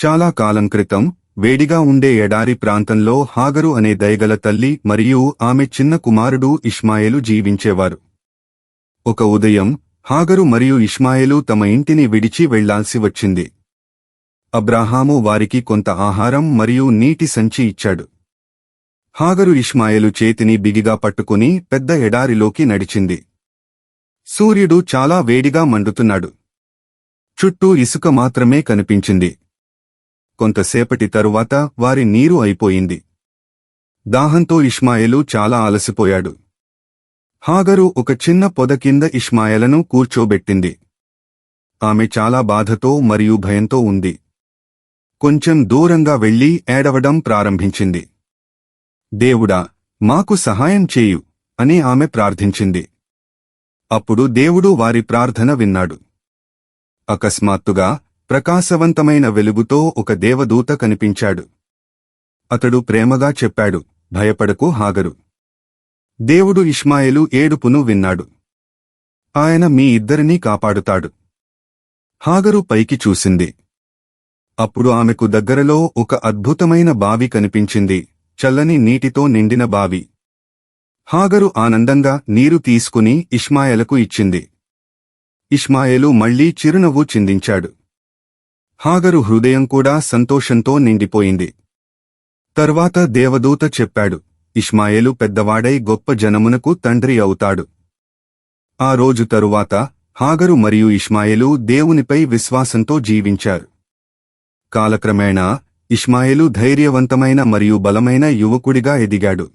చాలా కాలం క్రితం వేడిగా ఉండే ఎడారి ప్రాంతంలో హాగరు అనే దయగల తల్లి మరియు ఆమె చిన్న కుమారుడు ఇష్మాయేలు జీవించేవారు. ఒక ఉదయం హాగరు మరియు ఇష్మాయేలు తమ ఇంటిని విడిచి వెళ్లాల్సి వచ్చింది. అబ్రాహాము వారికి కొంత ఆహారం మరియు నీటి సంచి ఇచ్చాడు. హాగరు ఇష్మాయేలు చేతిని బిగిగా పట్టుకుని పెద్ద ఎడారిలోకి నడిచింది. సూర్యుడు చాలా వేడిగా మండుతున్నాడు. చుట్టూ ఇసుక మాత్రమే కనిపించింది. కొంతసేపటి తరువాత వారి నీరు అయిపోయింది. దాహంతో ఇష్మాయేలు చాలా అలసిపోయాడు. హాగరు ఒక చిన్న పొద కింద ఇష్మాయేలును కూర్చోబెట్టింది. ఆమె చాలా బాధతో మరియు భయంతో ఉంది. కొంచెం దూరంగా వెళ్లి ఏడవడం ప్రారంభించింది. దేవుడా, మాకు సహాయం చేయు అని ఆమె ప్రార్థించింది. అప్పుడు దేవుడు వారి ప్రార్థన విన్నాడు. అకస్మాత్తుగా ప్రకాశవంతమైన వెలుగుతో ఒక దేవదూత కనిపించాడు. అతడు ప్రేమగా చెప్పాడు, భయపడకు హాగరు. దేవుడు ఇష్మాయేలు ఏడుపును విన్నాడు. ఆయన మీ ఇద్దరినీ కాపాడుతాడు. హాగరు పైకి చూసింది. అప్పుడు ఆమెకు దగ్గరలో ఒక అద్భుతమైన బావి కనిపించింది, చల్లని నీటితో నిండిన బావి. హాగరు ఆనందంగా నీరు తీసుకుని ఇష్మాయేలుకు ఇచ్చింది. ఇష్మాయేలు మళ్లీ చిరునవ్వు చిందించాడు. హాగరు హృదయం కూడా సంతోషంతో నిండిపోయింది. తర్వాత దేవదూత చెప్పాడు, ఇష్మాయేలు పెద్దవాడై గొప్ప జనమునకు తండ్రి అవుతాడు. ఆ రోజు తరువాత హాగరు మరియు ఇష్మాయేలు దేవునిపై విశ్వాసంతో జీవించారు. కాలక్రమేణా ఇష్మాయేలు ధైర్యవంతమైన మరియు బలమైన యువకుడిగా ఎదిగాడు.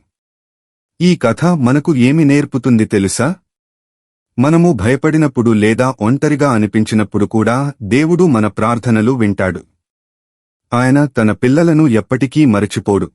ఈ కథ మనకు ఏమి నేర్పుతుంది తెలుసా? మనము భయపడినప్పుడు లేదా ఒంటరిగా అనిపించినప్పుడు కూడా దేవుడు మన ప్రార్థనలు వింటాడు. ఆయన తన పిల్లలను ఎప్పటికీ మరచిపోడు.